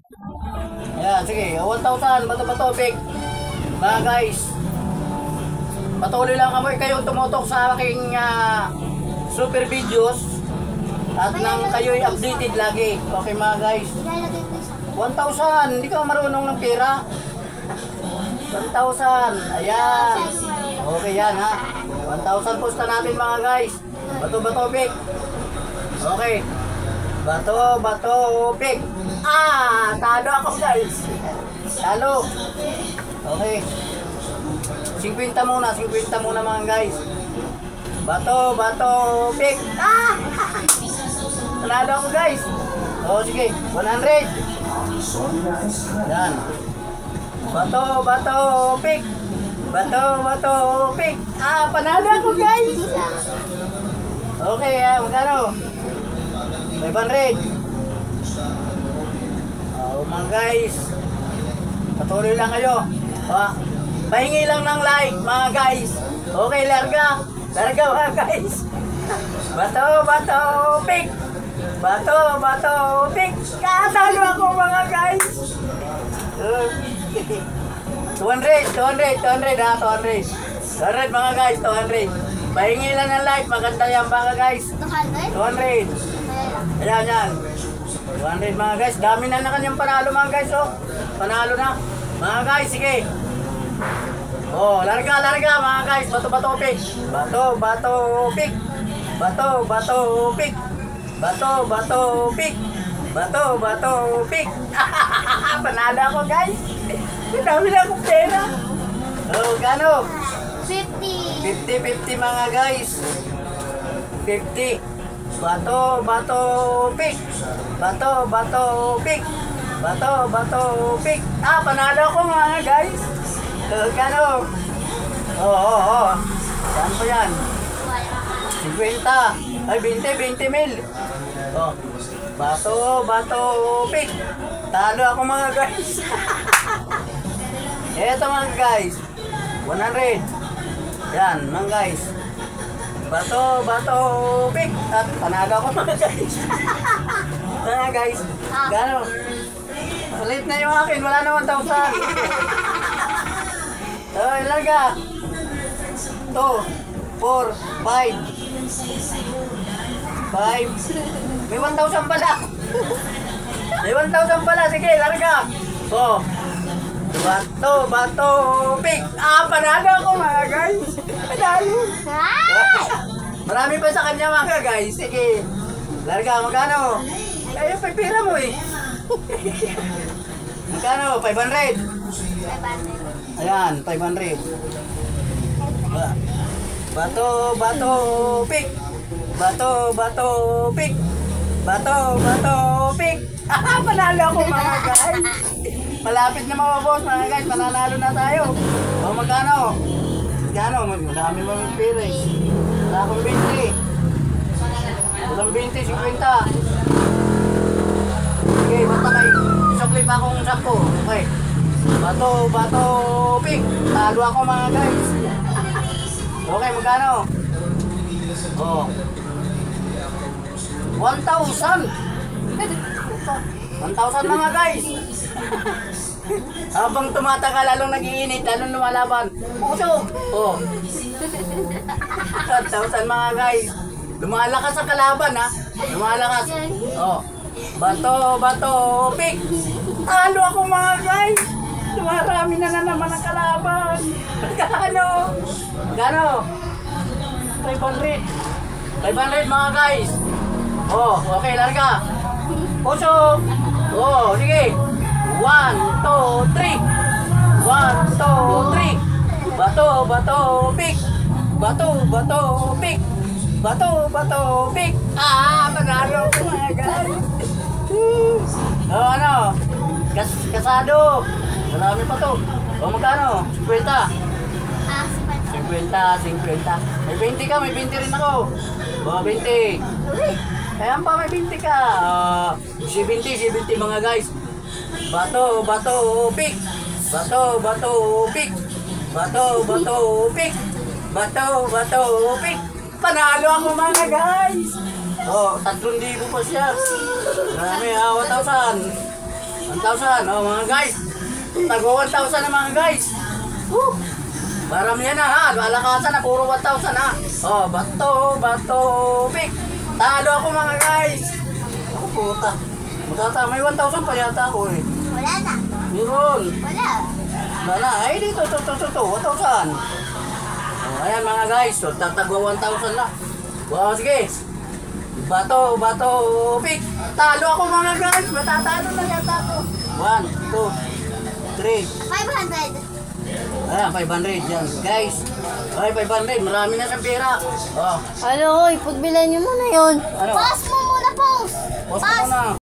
Ayan, sige. 1,000. Bato-bato, pick. Mga guys. Patuloy lang kayo tumutok sa aking super videos. At nang kayo'y updated lagi. Okay mga guys. 1,000. Hindi ka marunong ng pera. 1,000. Ayan. Okay yan ha. 1,000 posta natin mga guys. Bato-bato, pick. Okay. Bato-bato, pick. Talo ako guys. Talo. Okay. 50 muna mga guys. Bato-bato, pick. Talo ako guys. Sige. 100. Yan. Bato-bato, pick. Bato-bato, pick. Panalo ako guys. Okay, magkano? 500. Mga guys. Patuloy lang kayo. Pahingi lang ng like, mga guys. Okay, larga. Larga mga guys. Bato-bato, pick. Bato-bato, pick. Katalo ako mga guys. 200 mga guys, 200. Pahingi lang ng like, maganda yan mga guys. 200. Ayan. 200 mga guys, dami na kanyang panalo mga guys, panalo na. Mga guys, sige. Larga mga guys, bato-bato pick. Bato-bato pick. Bato-bato pick. Bato-bato pick. Bato-bato pick. Panalo ako guys. Dami na akong pera. Gano? 50 mga guys. 50. Bato-bato pick. Bato-bato pick. Bato-bato pick. Panalo ako mga guys. Gano? Saan po yan? 50. Ay, 20 mil. Bato-bato pick. Talo ako mga guys. Eto mga guys. 100. Yan mga guys. Bato-bato pick. At panalo ako mga guys. Mga guys. Gano? Ulit na yung akin. Wala na 1,000. Ilan ka? 2, 4, 5. 5. May 1,000 pala. May 1,000 pala. Sige, larga. Bato-bato pick. Panalo ako mga guys. Panalo. Marami pa sa kanya mga guys. Sige. Larga, magkano? Ay, pipira mo eh. Magkano? 500. Ayan, 500. Bato-bato pick. Bato-bato pick. Bato-bato pick. Panalo ako mga guys. Malapit na mababos mga guys. Pananalo na tayo. Magkano? Magkano? Madami mo yung pera eh. Wala akong 20. Walang 20, 50. Okay, basta may isukli pa akong 10. Okay. Bato-bato pick. Talo ako mga guys. Okay, magkano? 1,000. 1,000 mga guys. Habang tumatagal, lalong nag-iinit, lalong lumalaban. Puso. 1,000 mga guys. Lumalakas ang kalaban ha. Lumalakas. Bato-bato pick. Talo ako mga guys. Dumarami na naman ang kalaban. Gano? 500. 500 mga guys. Okay, larga. Puso. Sige. 1, 2, 3. 1, 2, 3. Bato-bato pick. Bato-bato pick. Bato-bato pick. Panalo ko mga guys. Kasado. Marami pa to. Magkano? 50. 50. May 20 ka, may 20 rin ako. 20. Ayan pa, may 20 ka. 70 mga guys. Bato-bato pick. Bato-bato pick. Bato-bato pick. Bato-bato pick. Panalo ako mga guys. 3,000 pa siya. Marami, 1,000. 1,000. Oh, mga guys. Tago 1,000 na mga guys. Woo! Marami yan na ha. Alakasan na. Puro 1,000 ha. Oh, bato, pick. Talo ako mga guys. Ako puta. May 1,000 pa yata ako eh. Wala na. Meron. Wala. Wala. Ay, dito. 1,000. Oh, ayan mga guys. So, tatagwa 1,000 na. Wow, sige. Bato, pick. Talo ako mga guys. Matatalo na yata ako. 1, 2, 3. 500. Ayan, 500 yan. Guys. Ay, 500. Marami na sa pera. Oh. Ano, oy, pagbilan nyo muna yun. Ano? Pause mo muna, pause. Post mo na.